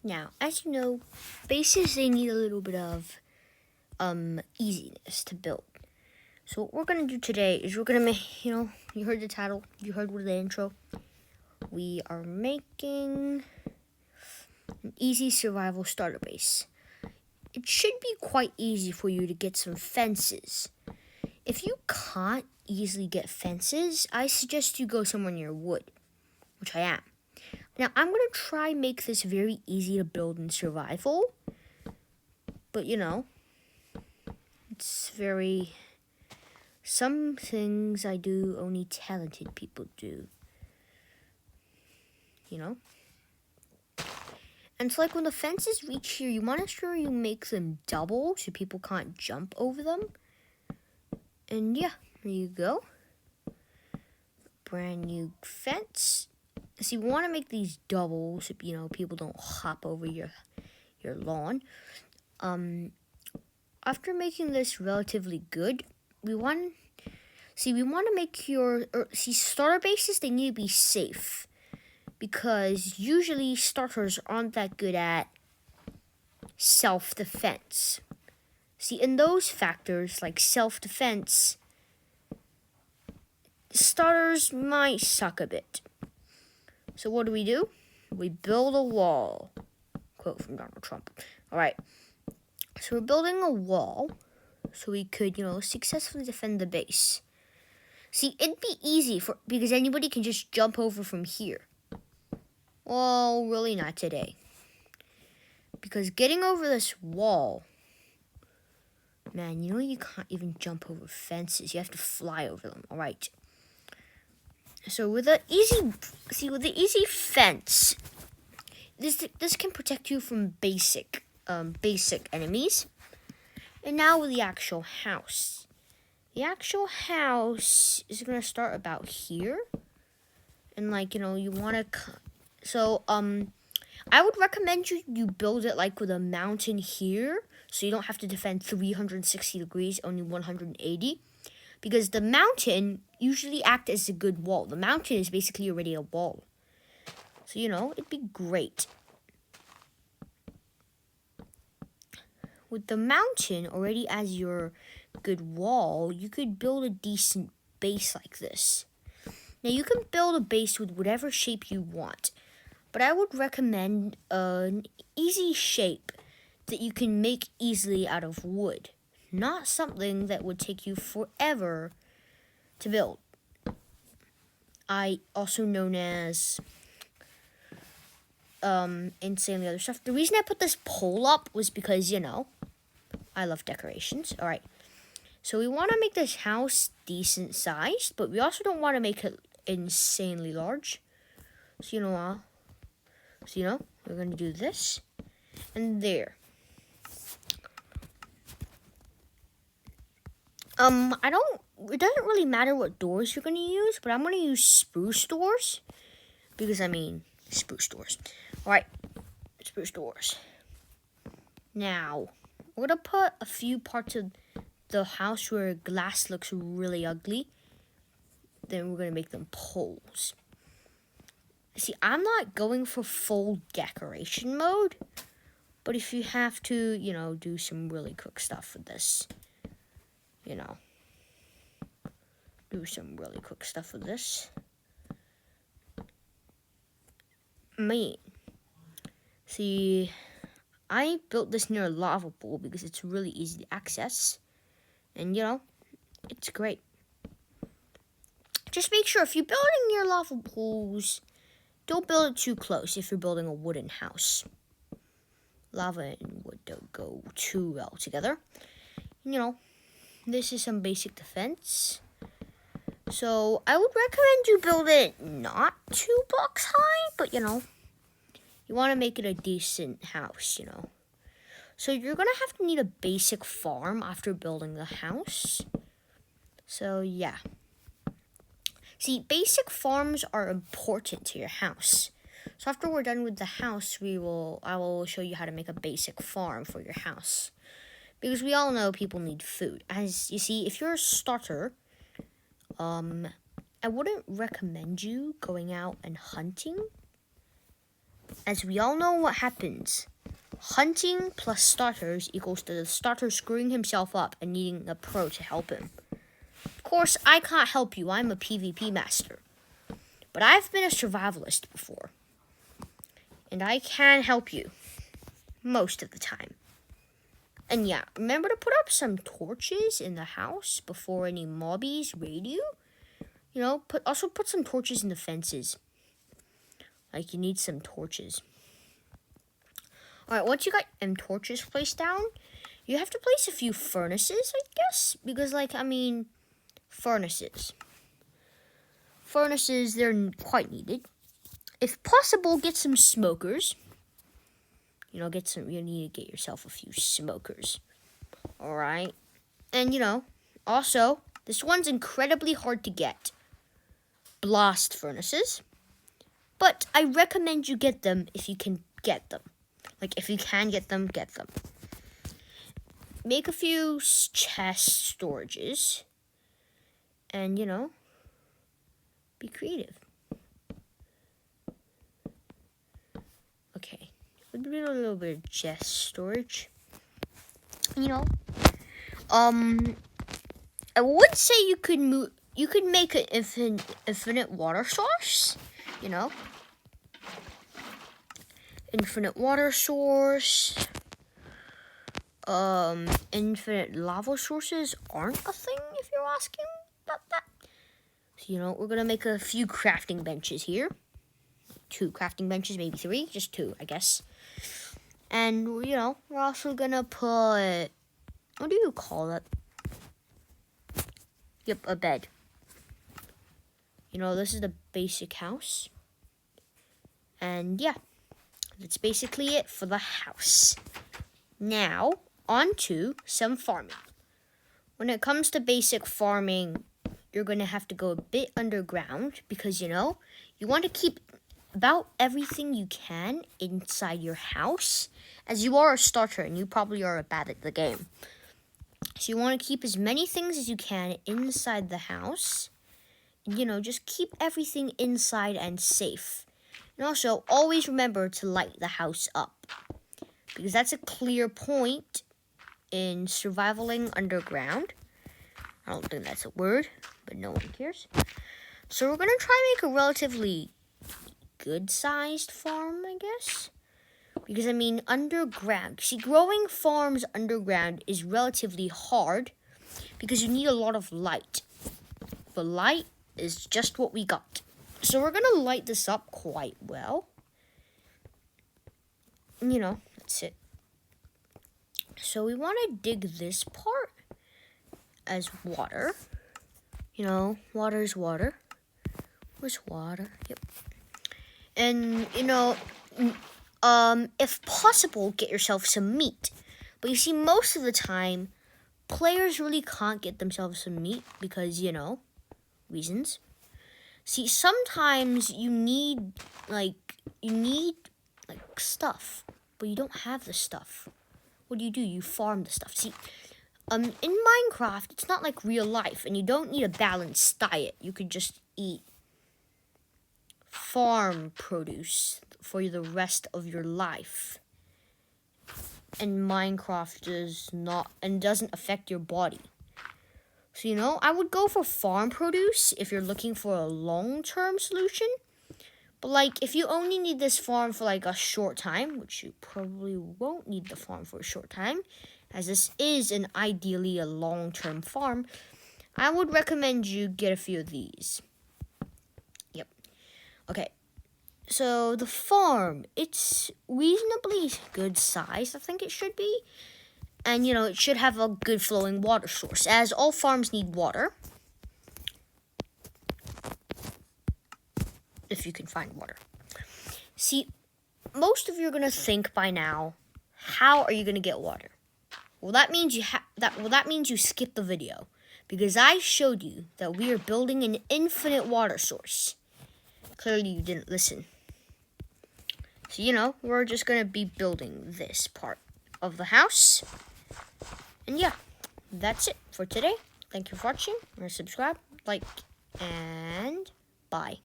Now, as you know, bases, they need a little bit of easiness to build. So what we're going to do today is we're going to make, you heard the title, you heard with the intro. We are making an easy survival starter base. It should be quite easy for you to get some fences. If you can't easily get fences, I suggest you go somewhere near wood, which I am. Now, I'm going to try make this very easy to build in survival. But, it's some things I do only talented people do. And so, like, when the fences reach here, you want to sure you make them double so people can't jump over them. And yeah, there you go. Brand new fence. See, we want to make these double so, people don't hop over your lawn. After making this relatively good, we want to make starter bases, they need to be safe. Because usually starters aren't that good at self-defense. See, in those factors, like self-defense, starters might suck a bit. So what do? We build a wall. Quote from Donald Trump. All right. So we're building a wall so we could, successfully defend the base. See, it'd be easy because anybody can just jump over from here. Well, really not today. Because getting over this wall, man, you can't even jump over fences. You have to fly over them. All right. So with the easy fence, this can protect you from basic enemies. And now with the actual house. The actual house is gonna start about here. And you wanna I would recommend you build it like with a mountain here, so you don't have to defend 360 degrees, only 180. Because the mountain usually acts as a good wall. The mountain is basically already a wall. So, it'd be great. With the mountain already as your good wall, you could build a decent base like this. Now, you can build a base with whatever shape you want. But I would recommend an easy shape that you can make easily out of wood. Not something that would take you forever to build. Also known as insanely other stuff. The reason I put this pole up was because, I love decorations. All right. So we want to make this house decent sized, but we also don't want to make it insanely large. So, we're going to do this and there. It doesn't really matter what doors you're going to use, but I'm going to use spruce doors because, spruce doors. All right, spruce doors. Now, we're going to put a few parts of the house where glass looks really ugly. Then we're going to make them poles. See, I'm not going for full decoration mode, but if you have to, do some really quick stuff with this, do some really quick stuff with this. See, I built this near a lava pool because it's really easy to access, and it's great. Just make sure if you're building near lava pools, don't build it too close if you're building a wooden house. Lava and wood don't go too well together. This is some basic defense. So I would recommend you build it not 2 blocks high, but you want to make it a decent house, So you're going to have to need a basic farm after building the house. So yeah. See, basic farms are important to your house. So after we're done with the house, I will show you how to make a basic farm for your house. Because we all know people need food. As you see, if you're a starter, I wouldn't recommend you going out and hunting. as we all know what happens. Hunting plus starters equals to the starter screwing himself up and needing a pro to help him. Of course, I can't help you. I'm a PvP master. But I've been a survivalist before. And I can help you. Most of the time. And yeah, remember to put up some torches in the house before any mobbies raid you. You know, also put some torches in the fences. Like, you need some torches. Alright, once you got them torches placed down, you have to place a few furnaces, I guess. Because, furnaces. Furnaces, they're quite needed. If possible, get some smokers. You need to get yourself a few smokers. Alright. And, also, this one's incredibly hard to get. Blast furnaces. But I recommend you get them if you can get them. Like, if you can get them, get them. Make a few chest storages. And, be creative. Okay. A little bit of chest storage. I would say you could make an infinite water source. Infinite water source. Infinite lava sources aren't a thing if you're asking about that. So, we're gonna make a few crafting benches here. 2 crafting benches, maybe 3, just 2, I guess. And, we're also gonna put, what do you call it? Yep, a bed. This is the basic house. And yeah, that's basically it for the house. Now, on to some farming. When it comes to basic farming, you're going to have to go a bit underground because, you want to keep about everything you can inside your house, as you are a starter and you probably are bad at the game. So you want to keep as many things as you can inside the house. Just keep everything inside and safe. And also, always remember to light the house up. Because that's a clear point in survivaling underground. I don't think that's a word, but no one cares. So we're going to try and make a relatively good-sized farm, I guess. Because, underground. See, growing farms underground is relatively hard because you need a lot of light. But light is just what we got. So we're going to light this up quite well. That's it. So we want to dig this part as water. Water is water. Where's water? Yep. And, if possible, get yourself some meat. But you see, most of the time, players really can't get themselves some meat because, reasons. See, sometimes you need stuff, but you don't have the stuff. What do? You farm the stuff. See, in Minecraft, it's not like real life, and you don't need a balanced diet. You could just eat farm produce for the rest of your life. And Minecraft doesn't affect your body. So, I would go for farm produce if you're looking for a long-term solution. But, if you only need this farm for, a short time, which you probably won't need the farm for a short time, as this is ideally a long-term farm, I would recommend you get a few of these. Yep. Okay. So, the farm, it's reasonably good size, I think it should be. And, it should have a good flowing water source, as all farms need water. If you can find water. See, most of you are going to think by now, how are you going to get water? Well, that means you skip the video. Because I showed you that we are building an infinite water source. Clearly, you didn't listen. So, we're just going to be building this part of the house. And yeah, that's it for today. Thank you for watching. Subscribe, like, and bye.